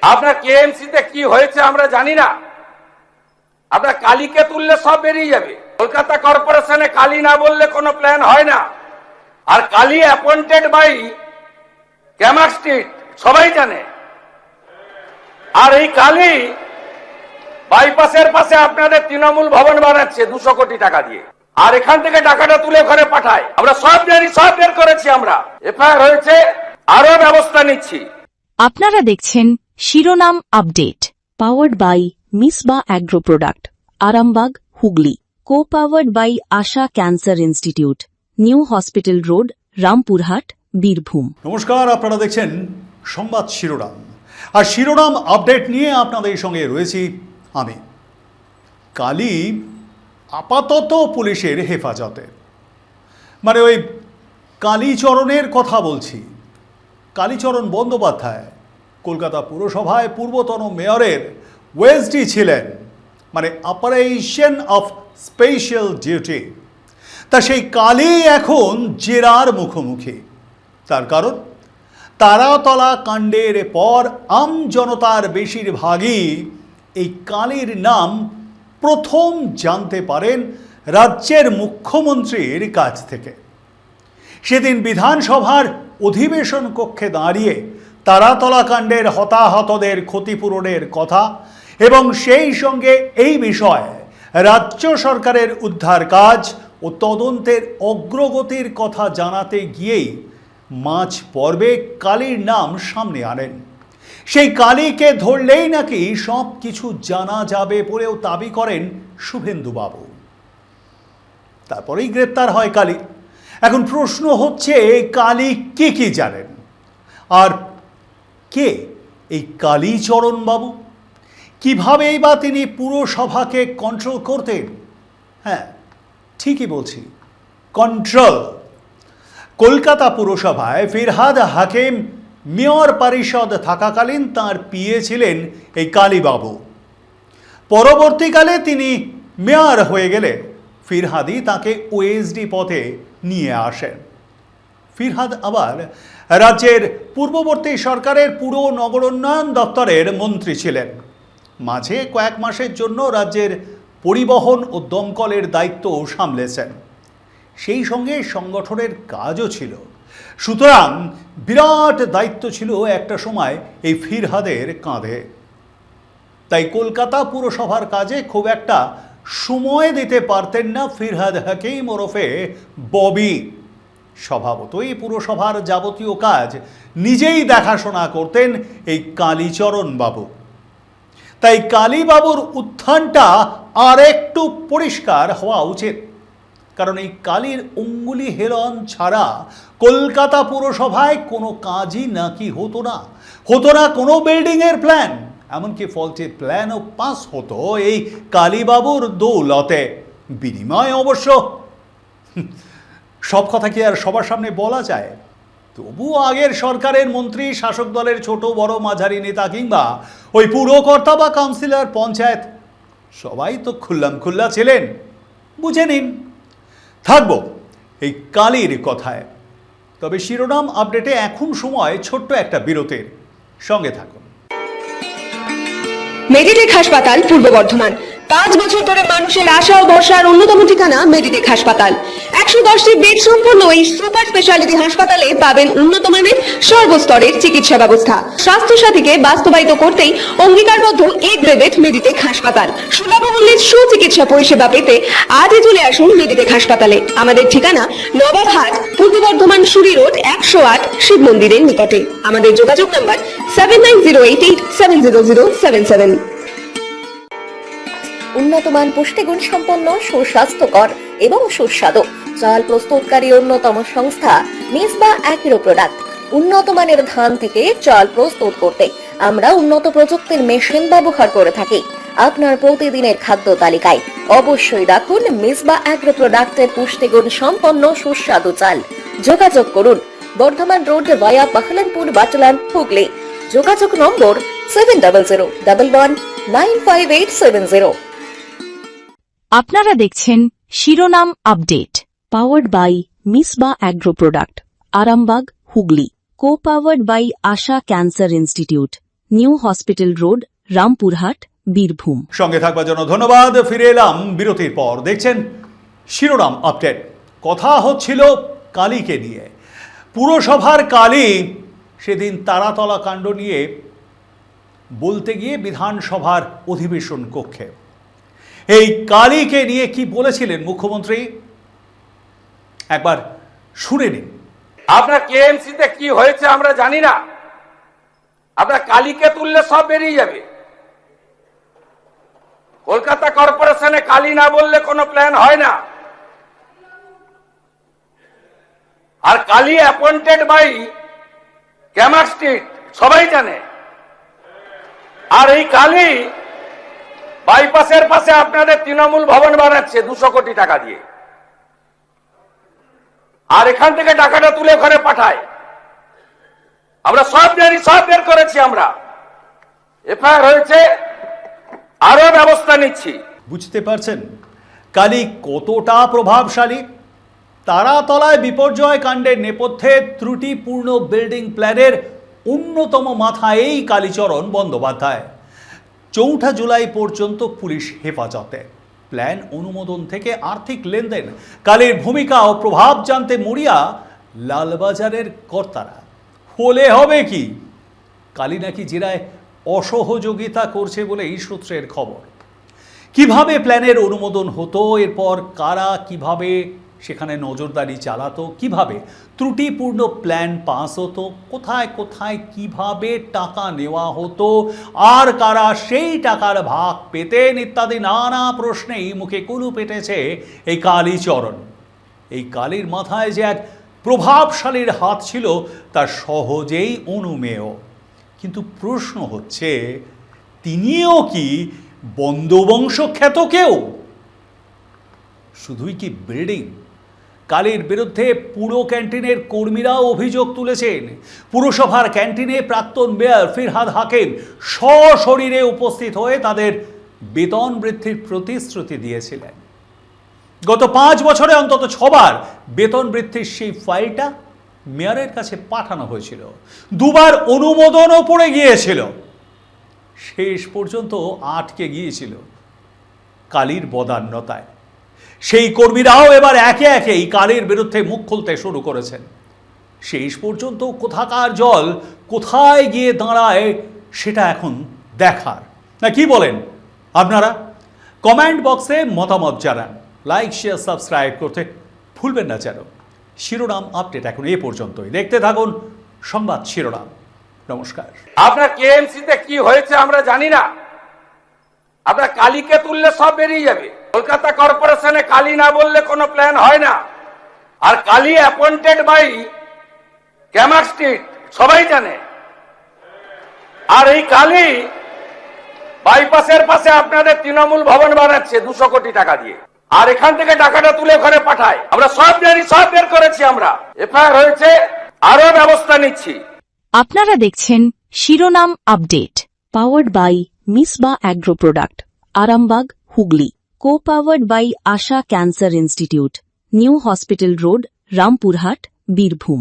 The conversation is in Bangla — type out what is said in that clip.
আপনার কেএমসি তে কি হয়েছে আমরা জানি না। আপনার কালীকে তুললে সব বেরিয়ে যাবে। কলকাতা কর্পোরেশনে কালী না বললে কোনো প্ল্যান হয় না। আর Kali appointed by Camac street, সবাই জানে। আর এই কালী বাইপাসের পাশে আপনাদের তৃণমূল ভবন বানাচ্ছে 200 কোটি টাকা দিয়ে, আর এখান থেকে টাকাটা তুলে ঘরে পাঠায়। আমরা সব জানি, সব বের করেছি, আমরা এফআইআর হয়েছে, আরো ব্যবস্থা নিচ্ছি। আপনারা দেখছেন শিরোনাম update, powered by Misba agro product, Arambagh, Hooghly. Co powered by Asha cancer institute, new hospital road, Rampurhat, Birbhum. নমস্কার, আপনারা দেখছেন সংবাদ শিরোনাম। আর শিরোনাম আপডেট নিয়ে আপনাদের সঙ্গে রয়েছি আমি। কালী আপাতত পুলিশের হেফাজতে, মানে ওই কালীচরণের কথা বলছি। কালীচরণ বন্দ্যোপাধ্যায় কলকাতা পুরসভায় পূর্বতন মেয়রের ওএসডি ছিলেন, মানে অপারেশন অফ স্পেশাল ডিউটি। তা সেই কালী এখন জেরার মুখোমুখি। তার কারণ, তারাতলা কাণ্ডের পর আম জনতার বেশিরভাগই এই কালীর নাম প্রথম জানতে পারেন রাজ্যের মুখ্যমন্ত্রীর কাছ থেকে। সেদিন বিধানসভার অধিবেশন কক্ষে দাঁড়িয়ে তারাতলা কাণ্ডের হতাহতদের ক্ষতিপূরণের কথা এবং সেই সঙ্গে এই বিষয়ে রাজ্য সরকারের উদ্ধার কাজ ও তদন্তের অগ্রগতির কথা জানাতে গিয়েই মাঝ পর্বে কালীর নাম সামনে আনেন। সেই কালীকে ধরলেই নাকি সব কিছু জানা যাবে বলেও দাবি করেন শুভেন্দুবাবু। তারপরেই গ্রেপ্তার হয় কালী। এখন প্রশ্ন হচ্ছে, কালী কি জানেন, আর কে এই কালীচরণ বাবু? কীভাবেই বা তিনি পুরসভাকে কন্ট্রোল করতেন? হ্যাঁ, ঠিকই বলছি, কন্ট্রোল। কলকাতা পুরসভায় ফিরহাদ হাকিম মেয়র পরিষদ থাকাকালীন তাঁর পিএ ছিলেন এই কালীবাবু। পরবর্তীকালে তিনি মেয়র হয়ে গেলে ফিরহাদই তাকে ওএসডি পদে নিয়ে আসেন। ফিরহাদ আবার রাজ্যের পূর্ববর্তী সরকারের পুর নগরোন্নয়ন দপ্তরের মন্ত্রী ছিলেন। মাঝে কয়েক মাসের জন্য রাজ্যের পরিবহন ও দমকলের দায়িত্বও সামলেছেন। সেই সঙ্গে সংগঠনের কাজও ছিল। সুতরাং বিরাট দায়িত্ব ছিল একটা সময় এই ফিরহাদের কাঁধে। তাই কলকাতা পুরসভার কাজে খুব একটা সময় দিতে পারতেন না ফিরহাদ হাকিম ওরফে ববি। স্বভাবতই পুরসভার যাবতীয় কাজ নিজেই দেখাশোনা করতেন এই কালীচরণ বাবু। তাই কালীবাবুর উত্থানটা আর একটু পরিষ্কার হওয়া উচিত। কারণ এই কালীর অঙ্গুলি হেলন ছাড়া কলকাতা পুরসভায় কোনো কাজই নাকি হতো না কোনো বিল্ডিংয়ের প্ল্যান। এমনকি ফলটি প্ল্যানও পাস হতো এই কালীবাবুর দৌলতে। বিনিময় অবশ্য সব কথা কি আর সবার সামনে বলা যায়? তবুও আগের সরকারের মন্ত্রী, শাসক দলের ছোট বড় মাঝারি নেতা কিংবা ওই পুরকর্তা বা কাউন্সিলর, পঞ্চায়েত সবাই তো খুল্লা ছিলেন। বুঝে নিন। থাকবো এই কালীর কথায়। তবে শিরোনাম আপডেটে এখন সময় ছোট্ট একটা বিরতির। সঙ্গে থাকুন। মেডিটেক হাসপাতাল, পূর্ব বর্ধমান। 5 বছর ধরে মানুষের আশা ও ভরসার অন্যতম ঠিকানা মেডিটেক হাসপাতাল। 110টি বেড সম্পন্ন এই সুপার স্পেশালিটি হাসপাতালে পাবেন উন্নত মানের সর্বস্তরের চিকিৎসা ব্যবস্থা। স্বাস্থ্য সাথীকে বাস্তবায়িত করতেই অঙ্গীকারবদ্ধ এ গ্রেডেড মেডিটেক হাসপাতাল। সুলভ মূল্যে সুচিকিৎসা পরিষেবা পেতে আজই চলে আসুন মেডিটেক হাসপাতালে। আমাদের ঠিকানা নবাবহাট, পূর্ব বর্ধমান, সুরি রোড, 108, শিব মন্দিরের নিকটে। আমাদের যোগাযোগ নাম্বার 7908870077। উন্নতমান পুষ্টিগুণ সম্পন্ন, সুস্বাস্থ্যকর এবং সুস্বাদু চাল প্রস্তুতকারী অন্যতম সংস্থা মিসবা অ্যাগ্রো প্রোডাক্ট। উন্নত মানের ধান থেকে চাল প্রস্তুত করতে আমরা উন্নত প্রযুক্তির মেশিন ব্যবহার করে থাকি। আপনার প্রতিদিনের খাদ্য তালিকায় অবশ্যই রাখুন মিসবা অ্যাগ্রো প্রোডাক্টের পুষ্টিগুণ সম্পন্ন সুস্বাদু চাল। যোগাযোগ করুন বর্ধমান রোড ভায়া পাহলানপুর, বাটলান, হুগলি। যোগাযোগ নম্বর 7001119580। আপনারা দেখছেন শিরোনাম update, powered by Misba agro product, Arambagh, Hooghly. Co powered by Asha cancer institute, new hospital road, Rampurhat, Birbhum. সঙ্গে থাকবার জন্য ধন্যবাদ। ফিরে এলাম বিরতির পর। দেখছেন শিরোনাম আপডেট। কথা হচ্ছিল কালীকে নিয়ে। পুরসভার কালী সেদিন তারাতলা কাণ্ড নিয়ে বলতে গিয়ে বিধানসভার অধিবেশন কক্ষে এই কালীকে নিয়ে কি বলেছিলেন মুখ্যমন্ত্রী, একবার শুনে নিন। আপনার কেএমসিতে কি হয়েছে আমরা জানি না। আপনার কালীকে তুললে সব বেরিয়ে যাবে। কলকাতা কর্পোরেশনে কালী না বললে কোনো প্ল্যান হয় না। আর Kali appointed by Camac street, সবাই জানে। আর এই কালী বাইপাসের পাশে আপনাদের তৃণমূল ভবন বানাচ্ছে 200 কোটি টাকা দিয়ে। আর এখান থেকে টাকাটা তুলে ঘরে পাঠায়। আমরা সব জানি, সব বের করেছি আমরা। এফআইআর হয়েছে, আরো ব্যবস্থা নিচ্ছি। বুঝতে পারছেন কালী কতটা প্রভাবশালী? তারাতলায় বিপর্যয় কাণ্ডের নেপথ্যে ত্রুটিপূর্ণ বিল্ডিং প্ল্যানের অন্যতম মাথা এই কালীচরণ বন্দ্যোপাধ্যায়। 4 জুলাই পর্যন্ত পুলিশ হেফাজতে। প্ল্যান অনুমোদন থেকে আর্থিক লেনদেন, কালীর ভূমিকা ও প্রভাব জানতে মরিয়া লালবাজারের কর্তারা। হলে হবে কি, কালী নাকি জেরায় অসহযোগিতা করছে বলে এই সূত্রের খবর। কিভাবে প্ল্যানের অনুমোদন হতো, এরপর কারা কিভাবে সেখানে নজরদারি চালাতো, কিভাবে ত্রুটিপূর্ণ প্ল্যান পাস হতো, কোথায় কোথায় কিভাবে টাকা নেওয়া হতো, আর কারা সেই টাকার ভাগ পেতেন ইত্যাদি নানা প্রশ্নেই মুখে কুলু পেটেছে এই কালীচরণ। এই কালীর মাথায় যে এক প্রভাবশালীর হাত ছিল তা সহজেই অনুমেয়। কিন্তু প্রশ্ন হচ্ছে, তিনিও কি বন্দবংশ খ্যাত কেউ? শুধুই কি বিল্ডিং? কালীর বিরুদ্ধে পুরো ক্যান্টিনের কর্মীরাও অভিযোগ তুলেছেন। পুরসভার ক্যান্টিনে প্রাক্তন মেয়র ফিরহাদ হাকিম সশরীরে উপস্থিত হয়ে তাদের বেতন বৃদ্ধির প্রতিশ্রুতি দিয়েছিলেন। গত 5 বছরে অন্তত 6 বার বেতন বৃদ্ধির সেই ফাইলটা মেয়রের কাছে পাঠানো হয়েছিল। 2 বার অনুমোদনও পড়ে গিয়েছিল। শেষ পর্যন্ত আটকে গিয়েছিল কালীর বদান্যতায়। সেই কর্মীরাও এবার একে একে এই কালীর বিরুদ্ধে মুখ খুলতে শুরু করেছেন। শেষ পর্যন্ত কোথাকার জল কোথায় গিয়ে দাঁড়ায় সেটা এখন দেখার। না কি বলেন আপনারা? কমেন্ট বক্সে মতামত জানান। লাইক, শেয়ার, সাবস্ক্রাইব করতে ভুলবেন না যেন। শিরোনাম আপডেট এখন এ পর্যন্তই। দেখতে থাকুন সংবাদ শিরোনাম। নমস্কার। আপনার কেএমসিতে কি হয়েছে আমরা জানি না। আপনার কালীকে তুললে সব বেরিয়ে যাবে। কলকাতা কর্পোরেশনে কালী না বললে কোনো প্ল্যান হয় না। আর Kali appointed by Camac street, সবাই জানে। আর এই কালী বাইপাসের পাশে আপনাদের তৃণমূল ভবন বানাচ্ছে 200 কোটি টাকা দিয়ে। আর এখান থেকে টাকাটা তুলে ঘরে পাঠায়। আমরা সব জানি, সব বের করেছি আমরা। এফআইআর হয়েছে, আরো ব্যবস্থা নিচ্ছি। আপনারা দেখছেন শিরোনাম update, powered by Misba agro product, Arambagh, Hooghly. co-powered by Asha Cancer Institute, New Hospital Road, Rampurhat, Birbhum।